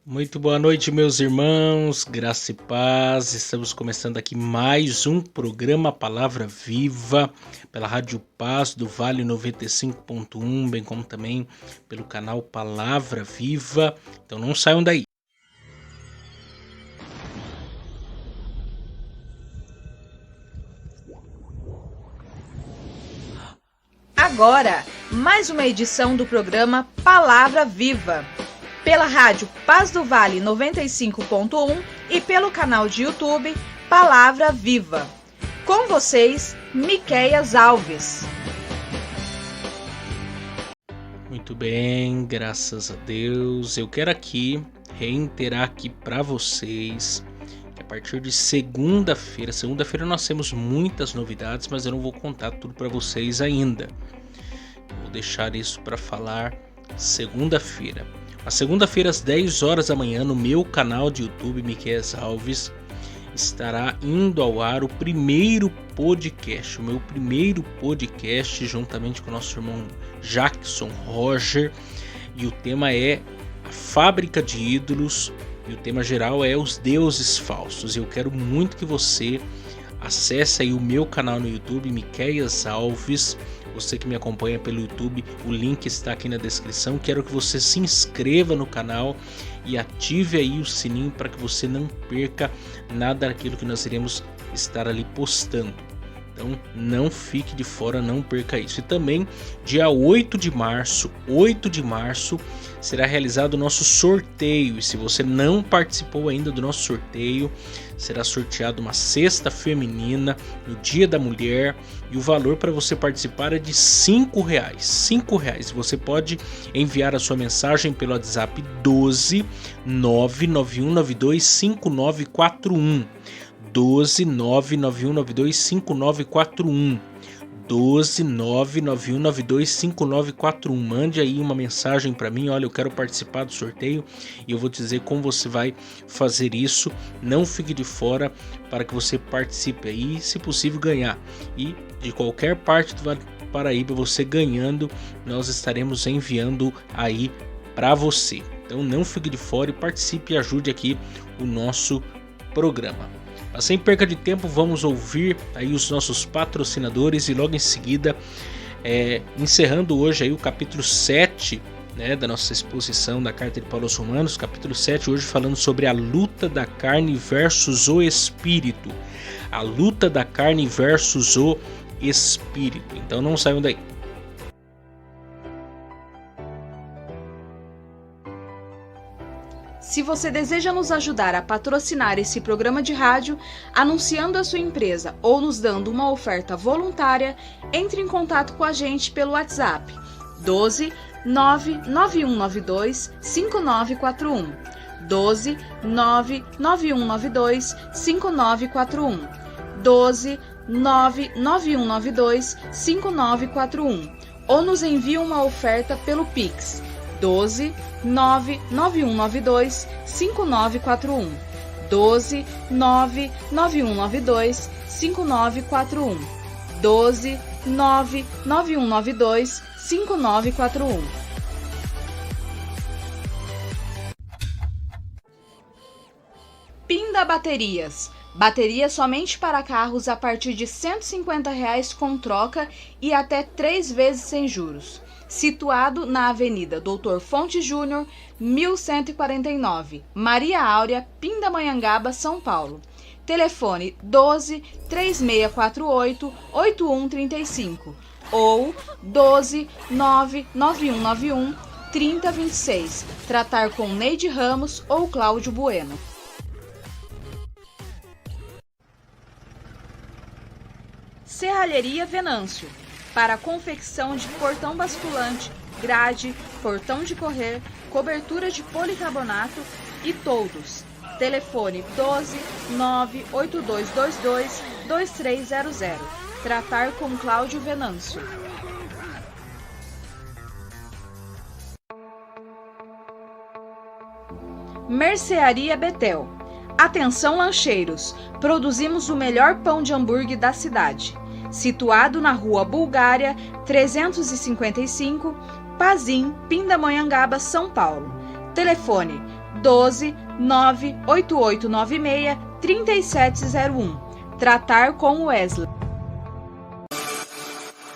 Muito boa noite, meus irmãos, graça e paz. Estamos começando aqui mais um programa Palavra Viva pela Rádio Paz do Vale 95.1, bem como também pelo canal Palavra Viva. Então não saiam daí. Agora, mais uma edição do programa Palavra Viva, pela rádio Paz do Vale 95.1 e pelo canal de YouTube Palavra Viva. Com vocês, Miqueias Alves. Muito bem, graças a Deus. Eu quero aqui reiterar aqui para vocês que a partir de segunda-feira nós temos muitas novidades, mas eu não vou contar tudo para vocês ainda. Vou deixar isso para falar segunda-feira. A segunda-feira às 10 horas da manhã no meu canal de YouTube Miqueias Alves estará indo ao ar o primeiro podcast, o meu primeiro podcast juntamente com o nosso irmão Jackson Roger, e o tema é a fábrica de ídolos e o tema geral é os deuses falsos. Eu quero muito que você acesse aí o meu canal no YouTube Miqueias Alves. Você que me acompanha pelo YouTube, o link está aqui na descrição. Quero que você se inscreva no canal e ative aí o sininho para que você não perca nada daquilo que nós iremos estar ali postando. Então não fique de fora, não perca isso. E também dia 8 de março será realizado o nosso sorteio. E se você não participou ainda do nosso sorteio, será sorteado uma cesta feminina no Dia da Mulher. E o valor para você participar é de R$5. R$5. Você pode enviar a sua mensagem pelo WhatsApp 12 99192 5941. 12 99192 5941. 12 99192 5941. Mande aí uma mensagem para mim. Olha, eu quero participar do sorteio e eu vou te dizer como você vai fazer isso. Não fique de fora para que você participe aí, se possível ganhar. E de qualquer parte do Vale do Paraíba, você ganhando, nós estaremos enviando aí para você. Então não fique de fora e participe e ajude aqui o nosso programa. Mas sem perca de tempo, vamos ouvir aí os nossos patrocinadores e logo em seguida, encerrando hoje aí o capítulo 7, né, da nossa exposição da Carta de Paulo aos Romanos, capítulo 7, hoje falando sobre a luta da carne versus o Espírito. A luta da carne versus o Espírito. Então não saiam daí. Se você deseja nos ajudar a patrocinar esse programa de rádio, anunciando a sua empresa ou nos dando uma oferta voluntária, entre em contato com a gente pelo WhatsApp 12 99192 5941. 12 99192 5941. 12 99192 5941. Ou nos envie uma oferta pelo Pix 12 99192 5941. 12 99192 5941. 12 99192 5941. Pinda Baterias. Bateria somente para carros a partir de R$ 150 com troca e até 3 vezes sem juros. Situado na Avenida Doutor Fonte Júnior, 1149, Maria Áurea, Pindamonhangaba, São Paulo. Telefone 12 3648 8135 ou 12 99191 3026. Tratar com Neide Ramos ou Cláudio Bueno. Serralheria Venâncio. Para a confecção de portão basculante, grade, portão de correr, cobertura de policarbonato e toldos. Telefone 12 98222 2300. Tratar com Cláudio Venâncio. Mercearia Betel. Atenção lancheiros, produzimos o melhor pão de hambúrguer da cidade. Situado na Rua Bulgária, 355, Pazim, Pindamonhangaba, São Paulo. Telefone 12 98896 3701. Tratar com Wesley.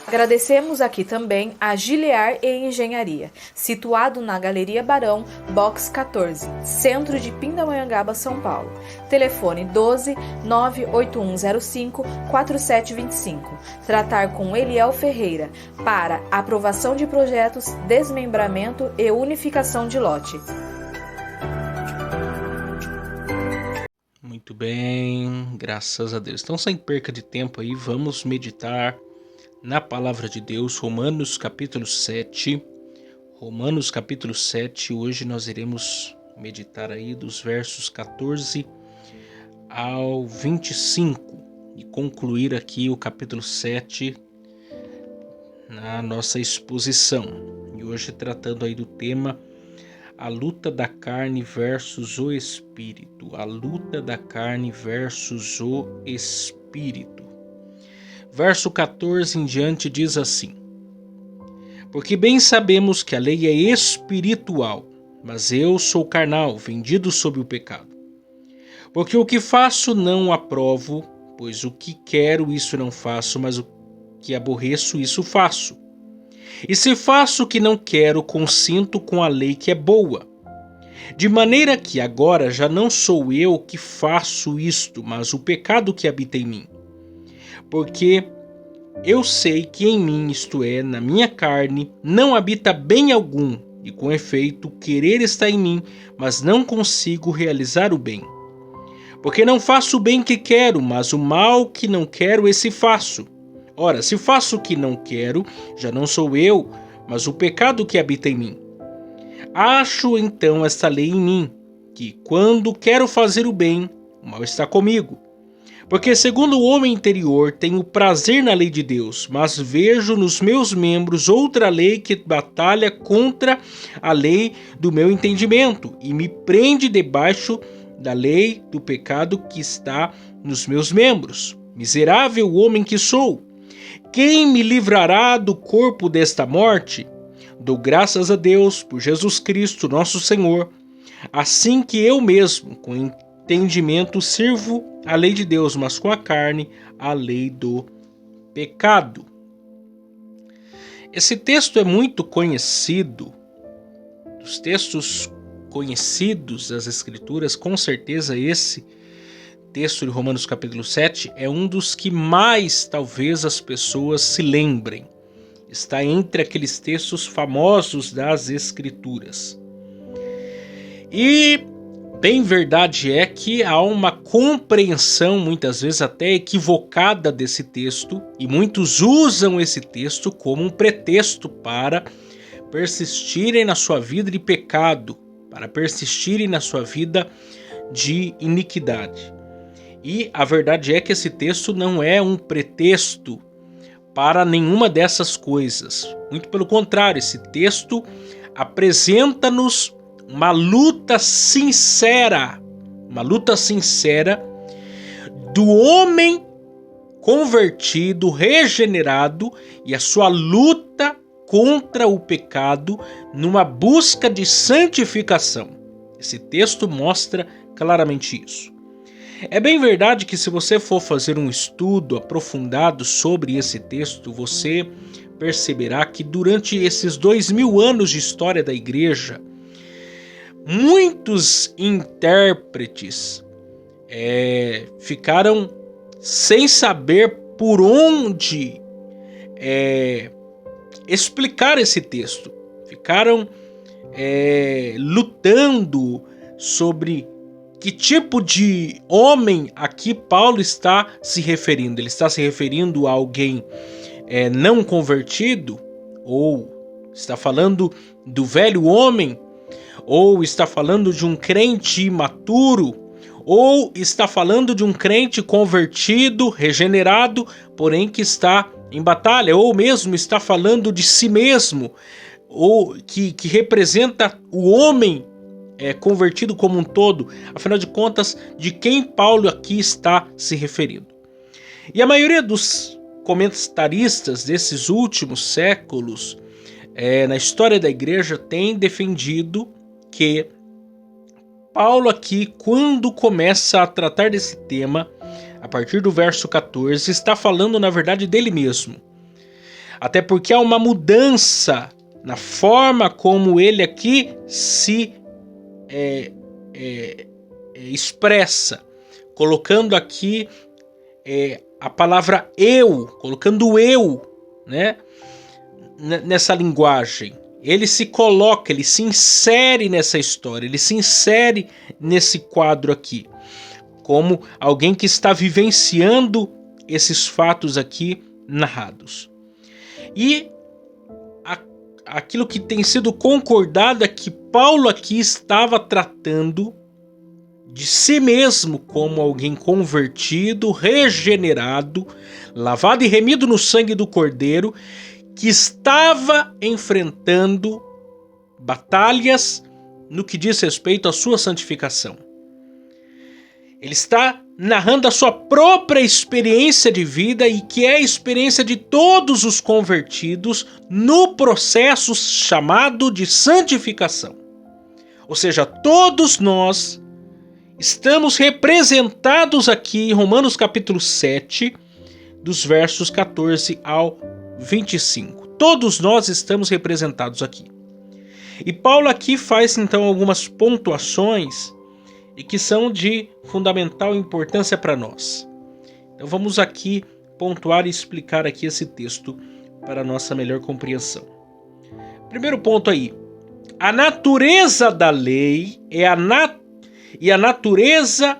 Agradecemos aqui também a Giliar e Engenharia, situado na Galeria Barão, Box 14, centro de Pindamonhangaba, São Paulo. Telefone 12 98105 4725. Tratar com Eliel Ferreira para aprovação de projetos, desmembramento e unificação de lote. Muito bem, graças a Deus. Então, sem perca de tempo aí, vamos meditar na palavra de Deus, Romanos capítulo 7. Romanos capítulo 7, hoje nós iremos meditar aí dos versos 14 ao 25 e concluir aqui o capítulo 7 na nossa exposição. E hoje tratando aí do tema a luta da carne versus o espírito. A luta da carne versus o espírito. Verso 14 em diante diz assim: porque bem sabemos que a lei é espiritual, mas eu sou carnal, vendido sob o pecado. Porque o que faço não aprovo, pois o que quero isso não faço, mas o que aborreço isso faço. E se faço o que não quero, consinto com a lei que é boa. De maneira que agora já não sou eu que faço isto, mas o pecado que habita em mim. Porque eu sei que em mim, isto é, na minha carne, não habita bem algum, e com efeito, querer está em mim, mas não consigo realizar o bem. Porque não faço o bem que quero, mas o mal que não quero, esse faço. Ora, se faço o que não quero, já não sou eu, mas o pecado que habita em mim. Acho então esta lei em mim, que quando quero fazer o bem, o mal está comigo. Porque segundo o homem interior tenho prazer na lei de Deus, mas vejo nos meus membros outra lei que batalha contra a lei do meu entendimento e me prende debaixo da lei do pecado que está nos meus membros. Miserável homem que sou! Quem me livrará do corpo desta morte? Dou graças a Deus por Jesus Cristo, nosso Senhor, assim que eu mesmo, com entendimento, sirvo a lei de Deus, mas com a carne, a lei do pecado. Esse texto é muito conhecido, dos textos conhecidos das Escrituras, com certeza esse texto de Romanos capítulo 7 é um dos que mais talvez as pessoas se lembrem. Está entre aqueles textos famosos das Escrituras. E bem verdade é que há uma compreensão, muitas vezes até equivocada desse texto, e muitos usam esse texto como um pretexto para persistirem na sua vida de pecado, para persistirem na sua vida de iniquidade. E a verdade é que esse texto não é um pretexto para nenhuma dessas coisas. Muito pelo contrário, esse texto apresenta-nos uma luta sincera do homem convertido, regenerado, e a sua luta contra o pecado numa busca de santificação. Esse texto mostra claramente isso. É bem verdade que se você for fazer um estudo aprofundado sobre esse texto, você perceberá que durante esses 2000 anos de história da igreja, muitos intérpretes ficaram sem saber por onde explicar esse texto. Ficaram lutando sobre que tipo de homem aqui Paulo está se referindo. Ele está se referindo a alguém não convertido? Ou está falando do velho homem? Ou está falando de um crente imaturo? Ou está falando de um crente convertido, regenerado, porém que está em batalha? Ou mesmo está falando de si mesmo, ou que representa o homem convertido como um todo? Afinal de contas, de quem Paulo aqui está se referindo? E a maioria dos comentaristas desses últimos séculos na história da igreja tem defendido que Paulo aqui, quando começa a tratar desse tema, a partir do verso 14, está falando na verdade dele mesmo. Até porque há uma mudança na forma como ele aqui se expressa, colocando aqui a palavra eu, colocando eu, né, nessa linguagem. Ele se coloca, ele se insere nessa história, ele se insere nesse quadro aqui, como alguém que está vivenciando esses fatos aqui narrados. E aquilo que tem sido concordado é que Paulo aqui estava tratando de si mesmo como alguém convertido, regenerado, lavado e remido no sangue do Cordeiro, que estava enfrentando batalhas no que diz respeito à sua santificação. Ele está narrando a sua própria experiência de vida e que é a experiência de todos os convertidos no processo chamado de santificação. Ou seja, todos nós estamos representados aqui em Romanos capítulo 7, dos versos 14 ao 25. Todos nós estamos representados aqui. E Paulo aqui faz então algumas pontuações e que são de fundamental importância para nós. Então vamos aqui pontuar e explicar aqui esse texto para a nossa melhor compreensão. Primeiro ponto aí, a natureza da lei e a natureza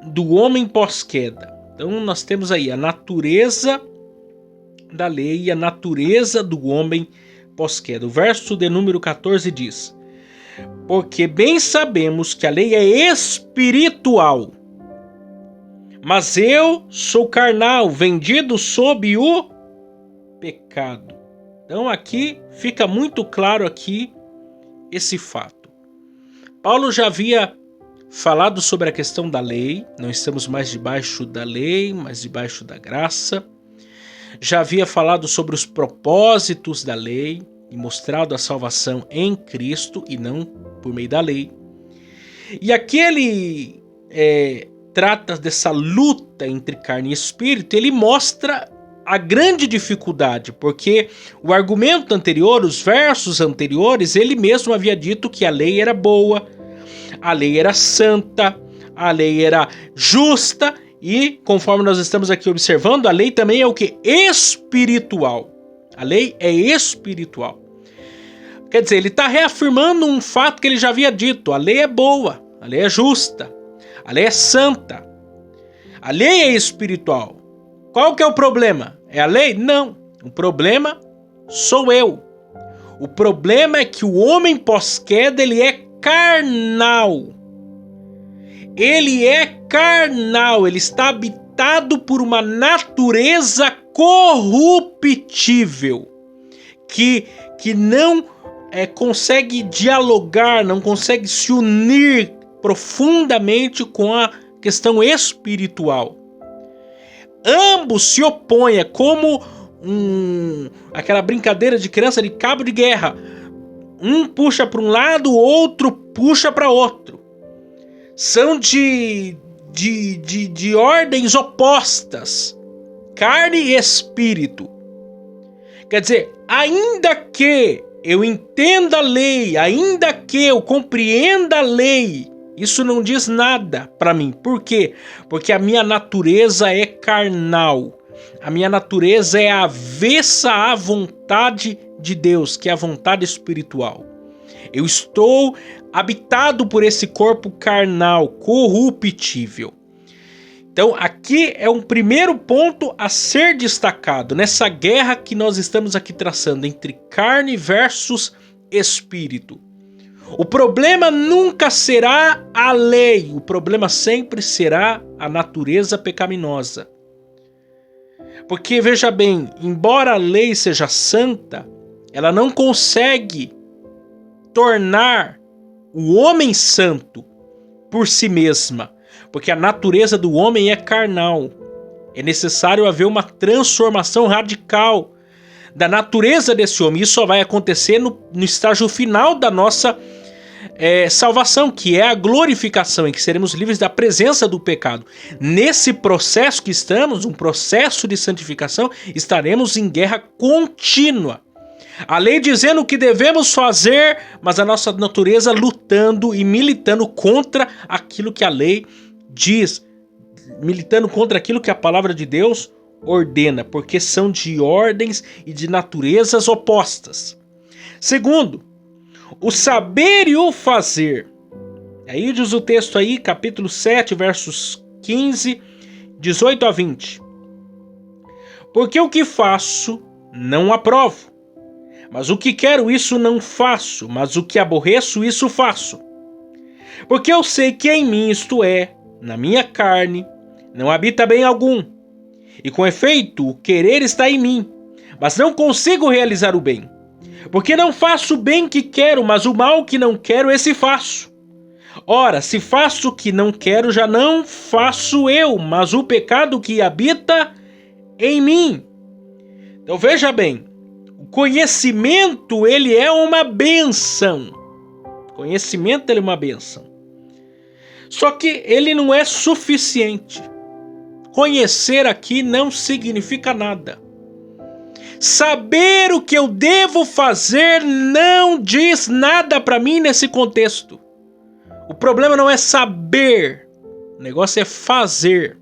do homem pós-queda. Então nós temos aí a natureza da lei e a natureza do homem pós-queda. O verso de número 14 diz: porque bem sabemos que a lei é espiritual, mas eu sou carnal, vendido sob o pecado. Então aqui fica muito claro aqui esse fato. Paulo já havia falado sobre a questão da lei, não estamos mais debaixo da lei, mas debaixo da graça. Já havia falado sobre os propósitos da lei e mostrado a salvação em Cristo e não por meio da lei. E aqui ele trata dessa luta entre carne e espírito. Ele mostra a grande dificuldade, porque o argumento anterior, os versos anteriores, ele mesmo havia dito que a lei era boa, a lei era santa, a lei era justa e, conforme nós estamos aqui observando, a lei também é o que? Espiritual. A lei é espiritual. Quer dizer, ele está reafirmando um fato que ele já havia dito. A lei é boa, a lei é justa, a lei é santa, a lei é espiritual. Qual que é o problema? É a lei? Não. O problema sou eu. O problema é que o homem pós-queda, ele é carnal. Ele é carnal, ele está habitado por uma natureza corruptível, que não consegue dialogar, não consegue se unir profundamente com a questão espiritual. Ambos se opõem, é como aquela brincadeira de criança de cabo de guerra. Um puxa para um lado, o outro puxa para outro. São de ordens opostas, carne e espírito. Quer dizer, ainda que eu entenda a lei, ainda que eu compreenda a lei, isso não diz nada para mim. Por quê? Porque a minha natureza é carnal. A minha natureza é avessa à vontade de Deus, que é a vontade espiritual. Eu estou habitado por esse corpo carnal, corruptível. Então aqui é um primeiro ponto a ser destacado, nessa guerra que nós estamos aqui traçando entre carne versus espírito. O problema nunca será a lei, o problema sempre será a natureza pecaminosa. Porque veja bem, embora a lei seja santa, ela não consegue tornar o homem santo por si mesma, porque a natureza do homem é carnal. É necessário haver uma transformação radical da natureza desse homem. Isso só vai acontecer no estágio final da nossa salvação, que é a glorificação, em que seremos livres da presença do pecado. Nesse processo que estamos, um processo de santificação, estaremos em guerra contínua. A lei dizendo o que devemos fazer, mas a nossa natureza lutando e militando contra aquilo que a lei diz, militando contra aquilo que a palavra de Deus ordena, porque são de ordens e de naturezas opostas. Segundo, o saber e o fazer. Aí diz o texto aí, capítulo 7, versos 15, 18 a 20. Porque o que faço, não aprovo. Mas o que quero, isso não faço. Mas o que aborreço, isso faço. Porque eu sei que em mim, isto é, na minha carne, não habita bem algum. E com efeito, o querer está em mim, mas não consigo realizar o bem. Porque não faço o bem que quero, mas o mal que não quero, esse faço. Ora, se faço o que não quero, já não faço eu, mas o pecado que habita em mim. Então veja bem, o conhecimento, ele é uma bênção. Conhecimento, ele é uma bênção. Só que ele não é suficiente. Conhecer aqui não significa nada. Saber o que eu devo fazer não diz nada para mim nesse contexto. O problema não é saber, o negócio é fazer.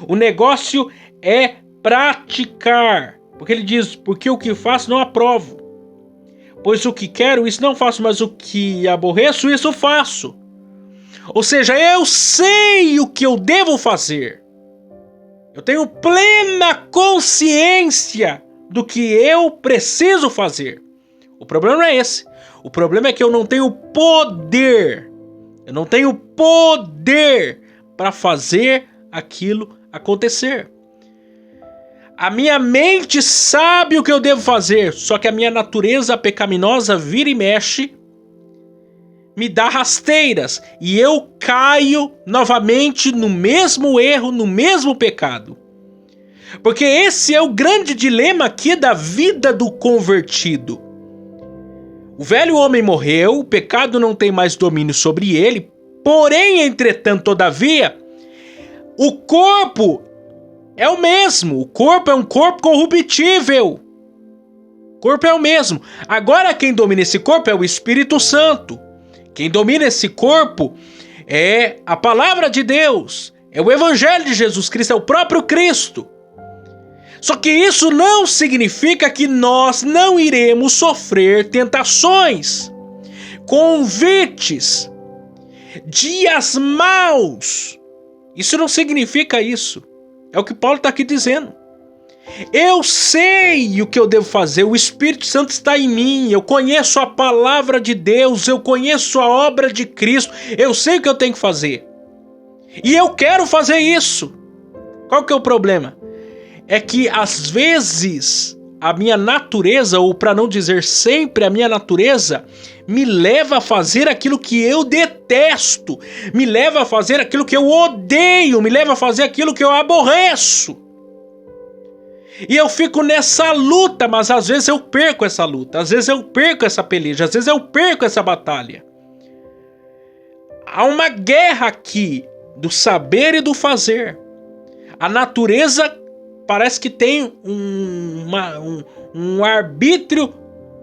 O negócio é praticar. Porque ele diz, porque o que faço não aprovo. Pois o que quero, isso não faço, mas o que aborreço, isso faço. Ou seja, eu sei o que eu devo fazer. Eu tenho plena consciência do que eu preciso fazer. O problema não é esse. O problema é que eu não tenho poder. Eu não tenho poder para fazer aquilo acontecer. A minha mente sabe o que eu devo fazer, só que a minha natureza pecaminosa vira e mexe, me dá rasteiras e eu caio novamente no mesmo erro, no mesmo pecado. Porque esse é o grande dilema aqui da vida do convertido. O velho homem morreu, o pecado não tem mais domínio sobre ele, porém, entretanto, todavia, o corpo é o mesmo. O corpo é um corpo corruptível. O corpo é o mesmo. Agora quem domina esse corpo é o Espírito Santo. Quem domina esse corpo é a palavra de Deus, é o Evangelho de Jesus Cristo, é o próprio Cristo. Só que isso não significa que nós não iremos sofrer tentações, convites, dias maus. Isso não significa isso. É o que Paulo está aqui dizendo. Eu sei o que eu devo fazer, o Espírito Santo está em mim, eu conheço a palavra de Deus, eu conheço a obra de Cristo, eu sei o que eu tenho que fazer. E eu quero fazer isso. Qual que é o problema? É que às vezes a minha natureza, ou para não dizer sempre a minha natureza, me leva a fazer aquilo que eu detesto, me leva a fazer aquilo que eu odeio, me leva a fazer aquilo que eu aborreço. E eu fico nessa luta, mas às vezes eu perco essa luta, às vezes eu perco essa peleja, às vezes eu perco essa batalha. Há uma guerra aqui do saber e do fazer. A natureza parece que tem um arbítrio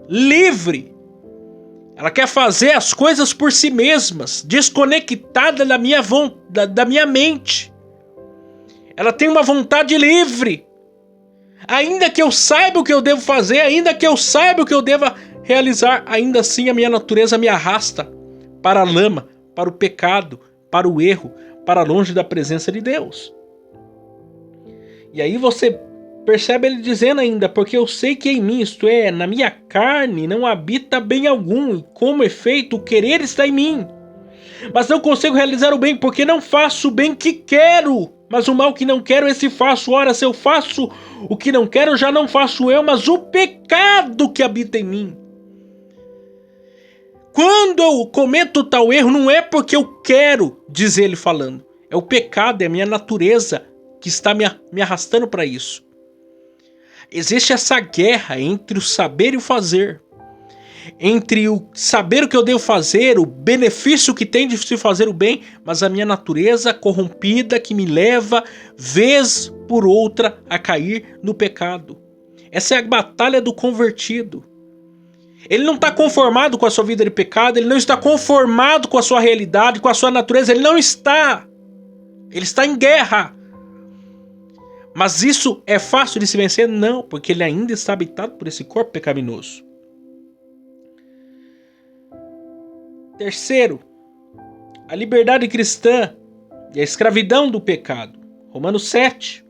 livre. Ela quer fazer as coisas por si mesmas, desconectada da minha mente. Ela tem uma vontade livre. Ainda que eu saiba o que eu devo fazer, ainda que eu saiba o que eu deva realizar, ainda assim a minha natureza me arrasta para a lama, para o pecado, para o erro, para longe da presença de Deus. E aí você percebe ele dizendo ainda, porque eu sei que em mim, isto é, na minha carne, não habita bem algum, e como efeito, o querer está em mim. Mas não consigo realizar o bem, porque não faço o bem que quero, mas o mal que não quero, esse faço. Ora, se eu faço o que não quero, já não faço eu, mas o pecado que habita em mim. Quando eu cometo tal erro, não é porque eu quero, diz ele falando. É o pecado, é a minha natureza que está me arrastando para isso. Existe essa guerra entre o saber e o fazer. entre o saber o que eu devo fazer, o benefício que tem de se fazer o bem, mas a minha natureza corrompida que me leva, vez por outra, a cair no pecado. Essa é a batalha do convertido. Ele não está conformado com a sua vida de pecado, ele não está conformado com a sua realidade, com a sua natureza, ele não está. Ele está em guerra. Mas isso é fácil de se vencer? Não, porque ele ainda está habitado por esse corpo pecaminoso. Terceiro, a liberdade cristã e a escravidão do pecado. Romanos 7,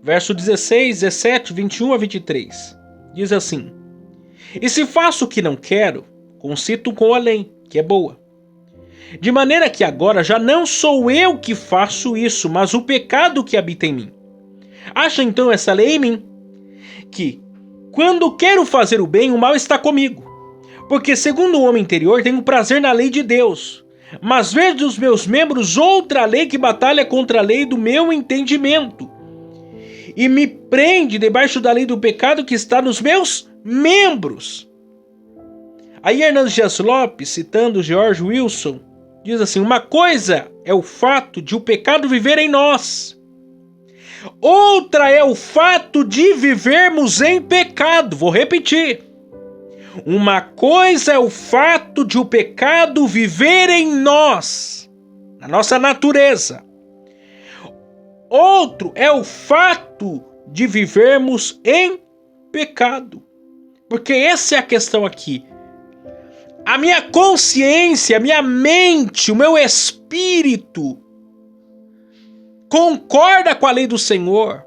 verso 16, 17, 21 a 23. Diz assim: E se faço o que não quero, consinto com a lei, que é boa. De maneira que agora já não sou eu que faço isso, mas o pecado que habita em mim. Acha então essa lei em mim, que, quando quero fazer o bem, o mal está comigo. Porque segundo o homem interior tenho prazer na lei de Deus, mas vejo dos meus membros outra lei que batalha contra a lei do meu entendimento, e me prende debaixo da lei do pecado que está nos meus membros. Aí Hernandes Dias Lopes, citando George Wilson, diz assim: uma coisa é o fato de o pecado viver em nós, outra é o fato de vivermos em pecado. Vou repetir. Uma coisa é o fato de o pecado viver em nós, na nossa natureza. Outro é o fato de vivermos em pecado. Porque essa é a questão aqui. A minha consciência, a minha mente, o meu espírito concorda com a lei do Senhor.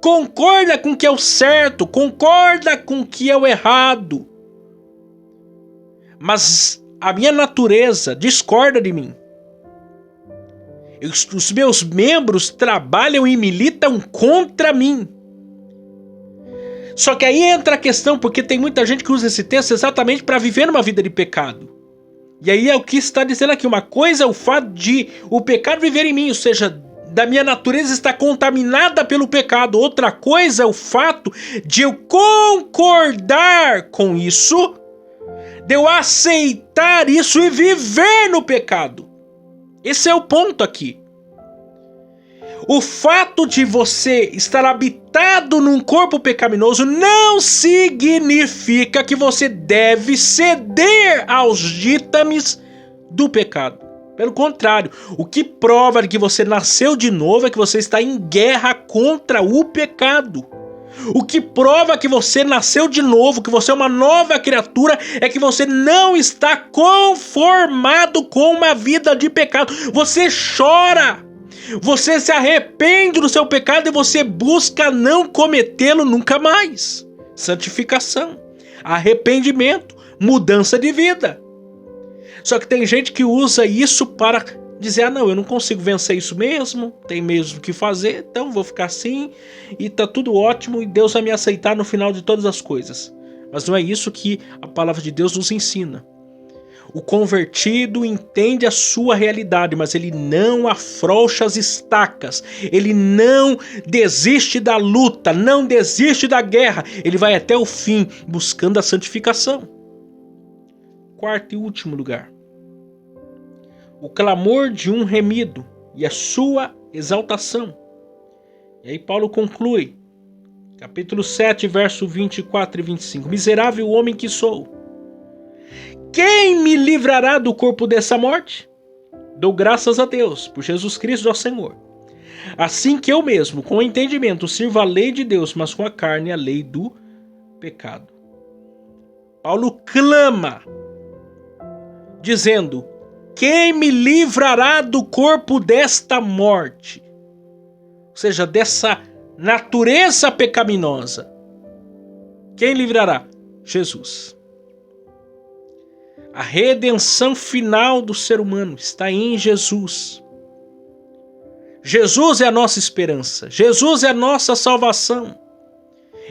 Concorda com o que é o certo, concorda com o que é o errado. Mas a minha natureza discorda de mim. Os meus membros trabalham e militam contra mim. Só que aí entra a questão, porque tem muita gente que usa esse texto exatamente para viver uma vida de pecado. E aí é o que está dizendo aqui. Uma coisa é o fato de o pecado viver em mim, ou seja, da minha natureza está contaminada pelo pecado. Outra coisa é o fato de eu concordar com isso, de eu aceitar isso e viver no pecado. Esse é o ponto aqui. O fato de você estar habitado num corpo pecaminoso não significa que você deve ceder aos ditames do pecado. Pelo contrário, o que prova que você nasceu de novo é que você está em guerra contra o pecado. O que prova que você nasceu de novo, que você é uma nova criatura, é que você não está conformado com uma vida de pecado. Você chora, você se arrepende do seu pecado e você busca não cometê-lo nunca mais. Santificação, arrependimento, mudança de vida. Só que tem gente que usa isso para dizer: não, eu não consigo vencer isso mesmo, tem mesmo o que fazer, então vou ficar assim e tá tudo ótimo e Deus vai me aceitar no final de todas as coisas. Mas não é isso que a palavra de Deus nos ensina. O convertido entende a sua realidade, mas ele não afrouxa as estacas, ele não desiste da luta, não desiste da guerra, ele vai até o fim buscando a santificação. Quarto e último lugar, o clamor de um remido e a sua exaltação. E aí Paulo conclui, capítulo 7, verso 24 e 25. Miserável homem que sou, quem me livrará do corpo dessa morte? Dou graças a Deus, por Jesus Cristo, ó Senhor. Assim que eu mesmo, com o entendimento, sirvo a lei de Deus, mas com a carne a lei do pecado. Paulo clama, dizendo: quem me livrará do corpo desta morte? Ou seja, dessa natureza pecaminosa. Quem livrará? Jesus. A redenção final do ser humano está em Jesus. Jesus é a nossa esperança. Jesus é a nossa salvação.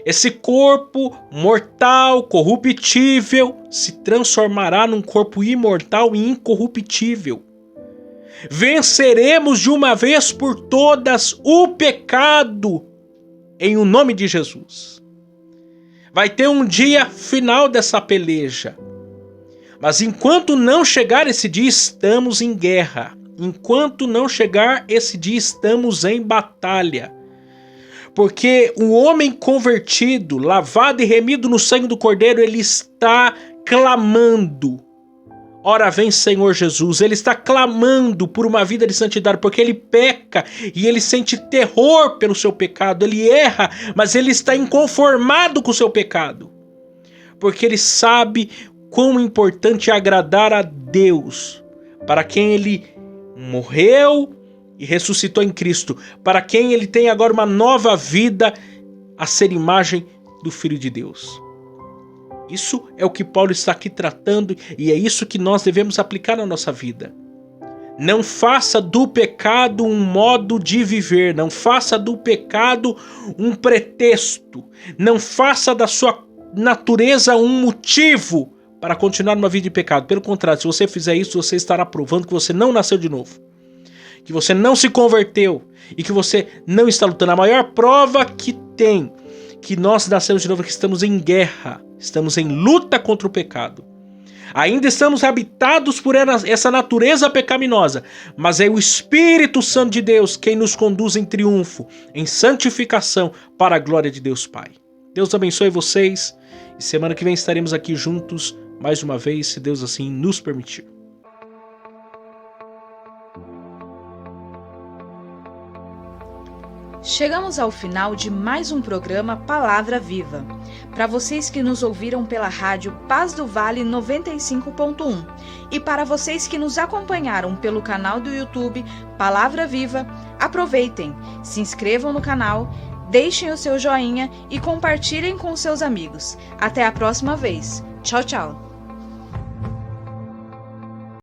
Esse corpo mortal, corruptível, se transformará num corpo imortal e incorruptível. Venceremos de uma vez por todas o pecado em o nome de Jesus. Vai ter um dia final dessa peleja. Mas enquanto não chegar esse dia, estamos em guerra. Enquanto não chegar esse dia, estamos em batalha. Porque o homem convertido, lavado e remido no sangue do Cordeiro, ele está clamando. Ora vem, Senhor Jesus. Ele está clamando por uma vida de santidade, porque ele peca e ele sente terror pelo seu pecado. Ele erra, mas ele está inconformado com o seu pecado. Porque ele sabe quão importante é agradar a Deus, para quem ele morreu e ressuscitou em Cristo, para quem ele tem agora uma nova vida a ser imagem do Filho de Deus. Isso é o que Paulo está aqui tratando e é isso que nós devemos aplicar na nossa vida. Não faça do pecado um modo de viver, não faça do pecado um pretexto, não faça da sua natureza um motivo para continuar numa vida de pecado. Pelo contrário, se você fizer isso, você estará provando que você não nasceu de novo, que você não se converteu e que você não está lutando. A maior prova que tem que nós nascemos de novo é que estamos em guerra, estamos em luta contra o pecado. Ainda estamos habitados por essa natureza pecaminosa, mas é o Espírito Santo de Deus quem nos conduz em triunfo, em santificação para a glória de Deus Pai. Deus abençoe vocês e semana que vem estaremos aqui juntos mais uma vez, se Deus assim nos permitir. Chegamos ao final de mais um programa Palavra Viva. Para vocês que nos ouviram pela rádio Paz do Vale 95.1 e para vocês que nos acompanharam pelo canal do YouTube Palavra Viva, aproveitem, se inscrevam no canal, deixem o seu joinha e compartilhem com seus amigos. Até a próxima vez. Tchau, tchau.